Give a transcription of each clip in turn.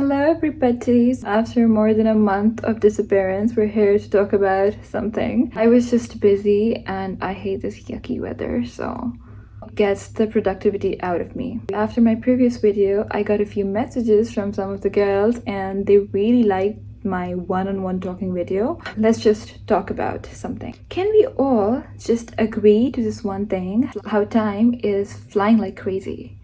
Hello everybody. After more than a month of disappearance, we're here to talk about something. I was just busy and I hate this yucky weather, so it gets the productivity out of me. After my previous video, I got a few messages from some of the girls and they really liked my one-on-one talking video. Let's just talk about something. Can we all just agree to this one thing? How time is flying like crazy.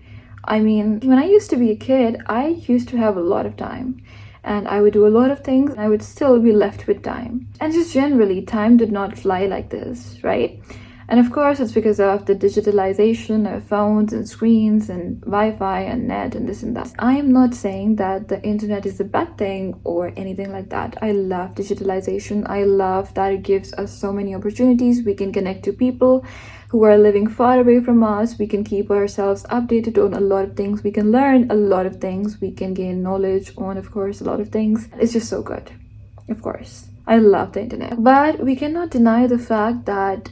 I mean, when I used to be a kid, I used to have a lot of time and I would do a lot of things and I would still be left with time. And just generally, time did not fly like this, right? And of course, it's because of the digitalization of phones and screens and Wi-Fi and net and this and that. I am not saying that the internet is a bad thing or anything like that. I love digitalization. I love that it gives us so many opportunities. We can connect to people who are living far away from us. We can keep ourselves updated on a lot of things. We can learn a lot of things. We can gain knowledge on, of course, a lot of things. It's just so good, of course. I love the internet. But we cannot deny the fact that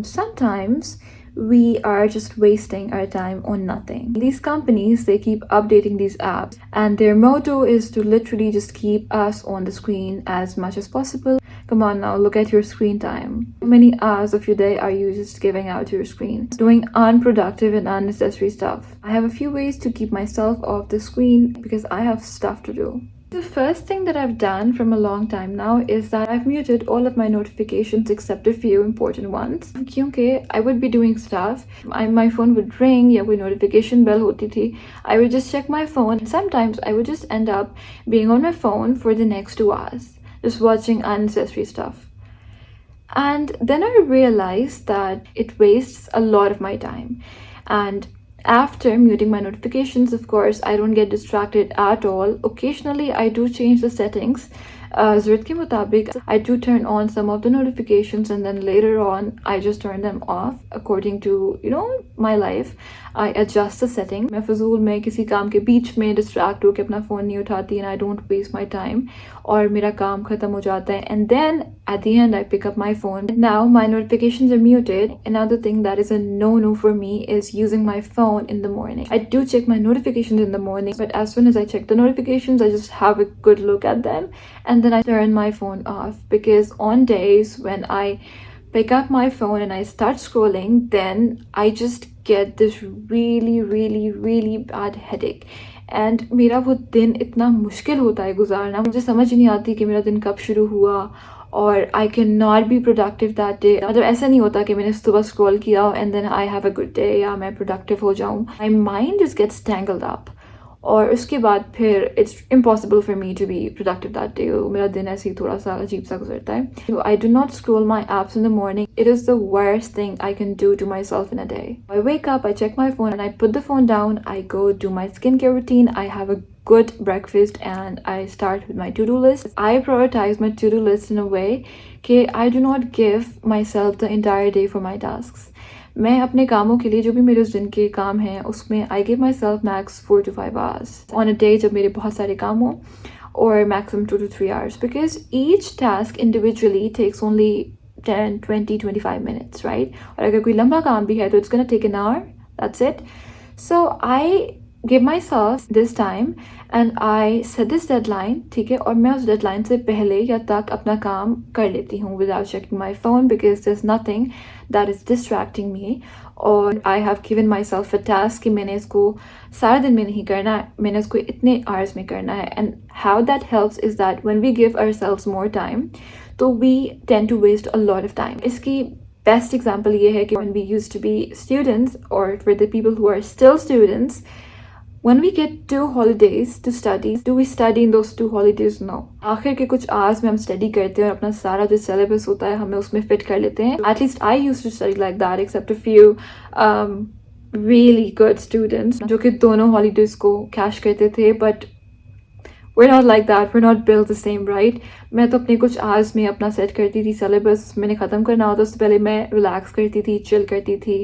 sometimes we are just wasting our time on nothing. These companies, they keep updating these apps and their motto is to literally just keep us on the screen as much as possible. Come on now, look at your screen time. How many hours of your day are you just giving out to your screen? Doing unproductive and unnecessary stuff. I have a few ways to keep myself off the screen because I have stuff to do. The first thing that I've done from a long time now is that I've muted all of my notifications except a few important ones. Because I would be doing stuff, my phone would ring, ya koi notification bell hoti thi. I would just check my phone. Sometimes I would just end up being on my phone for the next 2 hours, just watching unnecessary stuff. And then I realized that it wastes a lot of my time. And after muting my notifications, of course, I don't get distracted at all. Occasionally, I do change the settings. Zarurat ke mutabik, I do turn on some of the notifications and then later on, I just turn them off according to, my life. I adjust the setting. मैं फजूल में किसी काम के बीच में distract होकर अपना phone नहीं उठाती and I don't waste my time और मेरा काम खत्म हो जाता है and then at the end I pick up my phone. Now my notifications are muted. Another thing that is a no-no for me is using my phone in the morning. I do check my notifications in the morning, but as soon as I check the notifications, I just have a good look at them and then I turn my phone off because on days when I pick up my phone and I start scrolling, then I just get this really bad headache. And मेरा वो दिन इतना मुश्किल होता है गुजारना, मुझे समझ नहीं आती कि मेरा दिन कब शुरू हुआ और I cannot be productive that day. मतलब ऐसा नहीं होता कि मैंने सुबह scroll किया and then I have a good day या मैं productive हो जाऊँ. My mind just gets tangled up. और उसके बाद फिर it's impossible for me to be productive that day. मेरा दिन ऐसे ही थोड़ा सा अजीब सा गुजरता है. I do not scroll my apps in the morning. It is the worst thing I can do to myself in a day. I wake up, I check my phone and I put the phone down. I go do my skincare routine. I have a good breakfast and I start with my to-do list. I prioritize my to-do list in a way that I do not give myself the entire day for my tasks. मैं अपने कामों के लिए जो भी मेरे उस दिन के काम हैं उसमें I give myself max 4 to 5 hours on a day जब मेरे बहुत सारे काम हो or maximum 2 to 3 hours because each task individually takes only 10, 20, 25 minutes, right? और अगर कोई लंबा काम भी है तो it's gonna take an hour, that's it. So I give myself this time and I set this deadline, ठीक है, और मैं उस deadline से पहले या तक अपना काम कर लेती हूँ without checking my phone because there's nothing that is distracting me. और I have given myself a task कि मैंने इसको सारा दिन में नहीं करना है, मैंने इसको इतने hours में करना है. And how that helps is that when we give ourselves more time, तो we tend to waste a lot of time. इसकी best example ये है कि when we used to be students or for the people who are still students, when we get 2 holidays to study, do we study in those 2 holidays? No. आखिर के कुछ hours में हम study करते हैं और अपना सारा जो syllabus होता है हमें उसमें fit कर लेते हैं. At least I used to study like that except a few really good students जो कि दोनों holidays को cash करते थे but we're not like that. We're not built the same, right? मैं तो अपने कुछ hours में अपना set करती थी syllabus, मैंने ख़त्म करना होता उससे पहले मैं relax करती थी, chill करती थी.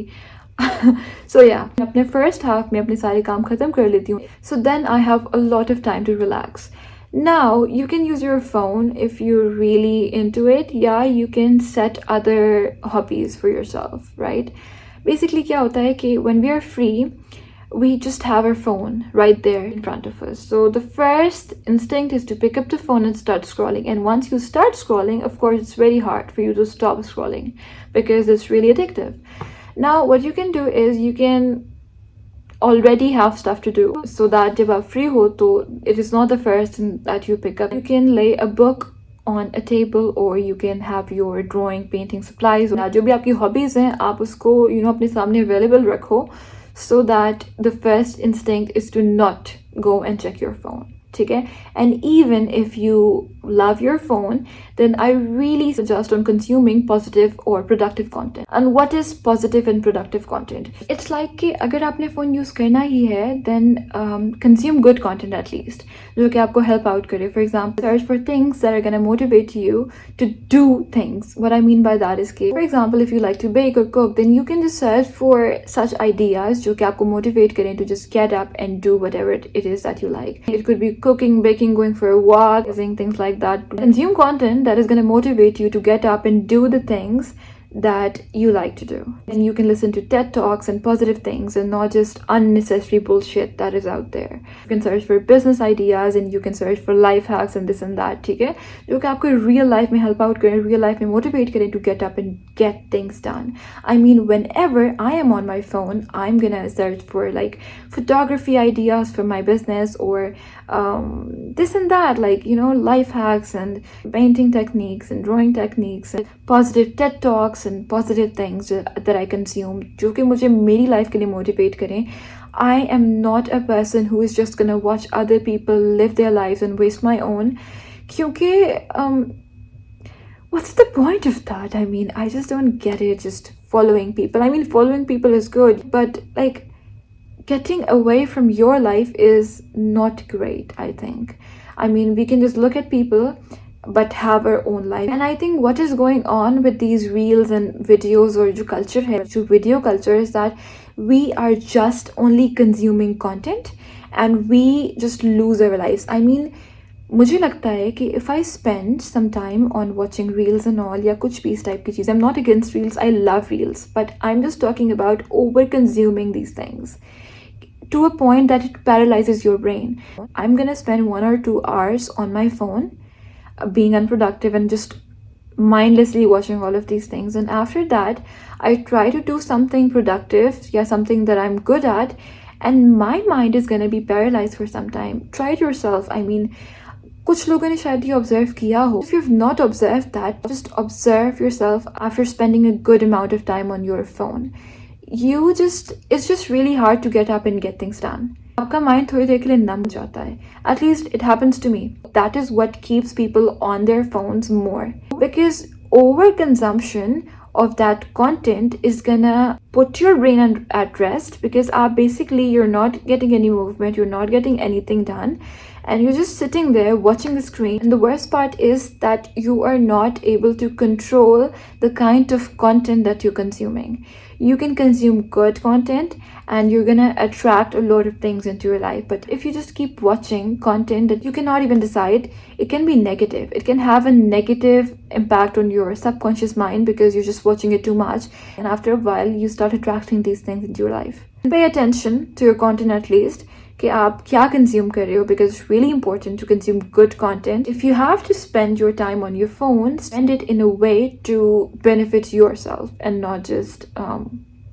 So yeah, अपने first half में अपने सारे काम ख़त्म कर लेती हूँ. So then I have a lot of time to relax. Now you can use your phone if you're really into it. Yeah, you can set other hobbies for yourself, right? Basically क्या होता है कि when we are free, we just have our phone right there in front of us. So the first instinct is to pick up the phone and start scrolling. And once you start scrolling, of course, it's very hard for you to stop scrolling because it's really addictive. Now, what you can do is you can already have stuff to do so that जब आप free हो तो it is not the first thing that you pick up. You can lay a book on a table or you can have your drawing, painting supplies. जो भी आपकी hobbies हैं आप उसको अपने सामने available रखो so that the first instinct is to not go and check your phone. ठीक है? And even if you love your phone, then I really suggest on consuming positive or productive content. And what is positive and productive content? It's like कि अगर आपने phone use करना ही है, then consume good content at least, जो कि आपको help out करे. For example, search for things that are gonna motivate you to do things. What I mean by that is कि, for example, if you like to bake or cook, then you can just search for such ideas जो कि आपको motivate करें to just get up and do whatever it is that you like. It could be cooking, baking, going for a walk, using things like that. Consume content that is going to motivate you to get up and do the things that you like to do. And you can listen to TED Talks and positive things and not just unnecessary bullshit that is out there. You can search for business ideas and you can search for life hacks and this and that, ठीक है? जो कि आपको real life में help out करें, real life में motivate करें to get up and get things done. I mean, whenever I am on my phone, I'm gonna search for like photography ideas for my business or this and that, like life hacks and painting techniques and drawing techniques and positive TED Talks and positive things that I consume जो कि मुझे मेरी life के लिए motivate करें. I am not a person who is just gonna watch other people live their lives and waste my own, क्योंकि what's the point of that? I mean, I just don't get it, just following people. I mean, following people is good, but like getting away from your life is not great, I think. I mean, we can just look at people but have our own life. And I think what is going on with these reels and videos or jo culture hai, jo video culture, is that we are just only consuming content and we just lose our lives. I mean, मुझे लगता है कि if I spend some time on watching reels and all या कुछ भी इस type की चीज़, I'm not against reels, I love reels, but I'm just talking about over consuming these things to a point that it paralyzes your brain. I'm gonna spend 1 or 2 hours on my phone being unproductive and just mindlessly watching all of these things, and after that I try to do something productive, yeah, something that I'm good at, and my mind is gonna be paralyzed for some time. Try it yourself. I mean, कुछ लोगों ने शायद ये observe किया हो. If you've not observed that, just observe yourself after spending a good amount of time on your phone. It's just really hard to get up and get things done. आपका mind थोड़ी देर के लिए numb हो जाता है. At least it happens to me. That is what keeps people on their phones more. Because overconsumption of that content is gonna put your brain at rest, because you're not getting any movement, you're not getting anything done, and you're just sitting there watching the screen. And the worst part is that you are not able to control the kind of content that you're consuming. You can consume good content and you're gonna attract a lot of things into your life. But if you just keep watching content that you cannot even decide, it can be negative. It can have a negative impact on your subconscious mind because you're just watching it too much. And after a while, you start attracting these things into your life. Pay attention to your content at least. कि आप क्या consume कर रहे हो, because it's really important to consume good content. If you have to spend your time on your phone, spend it in a way to benefit yourself and not just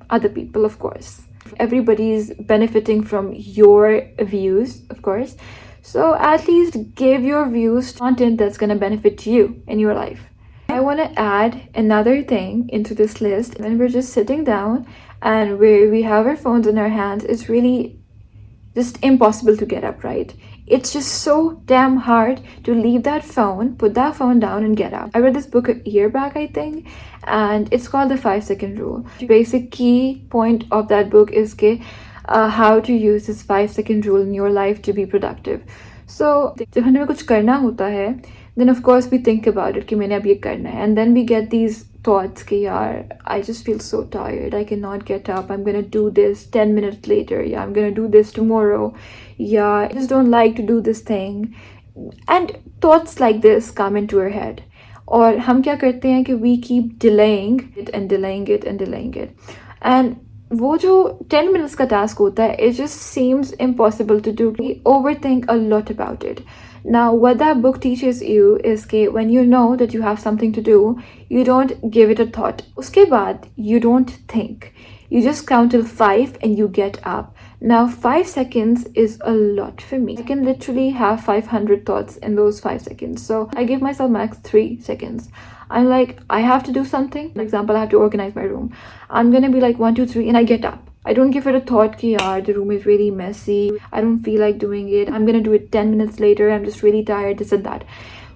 other people, of course. Everybody's benefiting from your views, of course. So at least give your views content that's going to benefit you in your life. I want to add another thing into this list. When we're just sitting down and we have our phones in our hands, it's really just impossible to get up, right? It's just so damn hard to leave that phone, put that phone down and get up. I read this book a year back, I think, and it's called the 5-second rule. The basic key point of that book is how to use this 5-second rule in your life to be productive. So जब हमें कुछ करना होता है, then of course we think about it कि मैंने अब ये करना है, and then we get these thoughts कि यार I just feel so tired, I cannot get up, I'm gonna do this 10 minutes later, yeah, I'm gonna do this tomorrow, yeah, I just don't like to do this thing, and thoughts like this come into our head. और हम क्या करते हैं कि we keep delaying it and delaying it and delaying it, and वो जो 10 minutes का task होता है, it just seems impossible to do. We overthink a lot about it. Now, what that book teaches you is that when you know that you have something to do, you don't give it a thought. उसके बाद, you don't think. You just count till 5 and you get up. Now, 5 seconds is a lot for me. I can literally have 500 thoughts in those 5 seconds. So I give myself max 3 seconds. I'm like, I have to do something. For example, I have to organize my room. I'm gonna be like 1, 2, 3, and I get up. I don't give it a thought ki yaar, the room is really messy. I don't feel like doing it. I'm gonna do it 10 minutes later. I'm just really tired, this and that.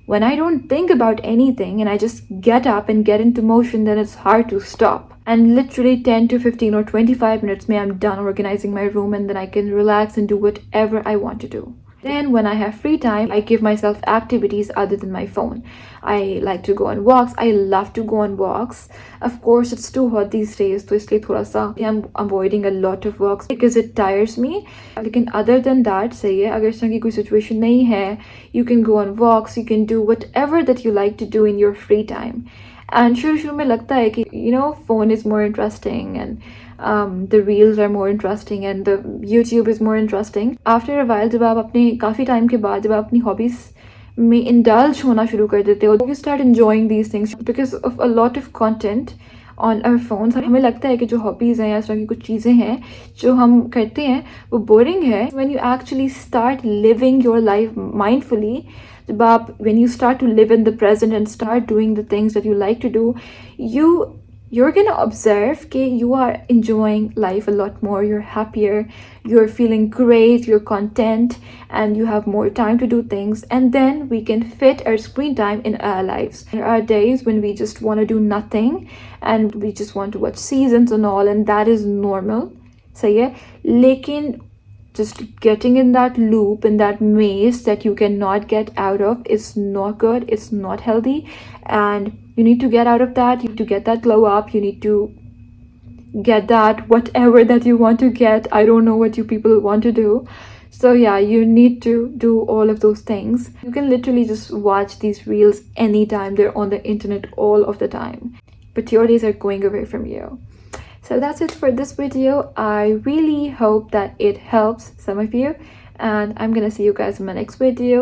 When I don't think about anything and I just get up and get into motion, then it's hard to stop. And literally 10 to 15 or 25 minutes, I'm done organizing my room, and then I can relax and do whatever I want to do. Then when I have free time, I give myself activities other than my phone. I like to go on walks. I love to go on walks. Of course, it's too hot these days, so इसलिए थोड़ा सा I'm avoiding a lot of walks because it tires me. लेकिन other than that, सही है. अगर इस तरह की कोई situation नहीं है, you can go on walks. You can do whatever that you like to do in your free time. And शुरू में लगता है कि phone is more interesting and the reels are more interesting and the YouTube is more interesting. After a while, जब आप अपने काफ़ी time के बाद जब आप अपनी hobbies में indulge होना शुरू कर देते हो, you start enjoying these things because of a lot of content on our phones. हमें लगता है कि जो hobbies हैं या इस तरह की कुछ चीज़ें हैं जो हम करते हैं वो boring है. When you actually start living your life mindfully, when you start to live in the present and start doing the things that you like to do, you're gonna observe that you are enjoying life a lot more. You're happier, you're feeling great, you're content, and you have more time to do things. And then we can fit our screen time in our lives. There are days when we just want to do nothing and we just want to watch seasons and all, and that is normal. So yeah, lekin just getting in that loop, in that maze that you cannot get out of is not good. It's not healthy, and you need to get out of that. You need to get that glow up. You need to get that whatever that you want to get. I don't know what you people want to do. So yeah, you need to do all of those things. You can literally just watch these reels anytime. They're on the internet all of the time, but your days are going away from you. So that's it for this video. I really hope that it helps some of you, and I'm gonna see you guys in my next video.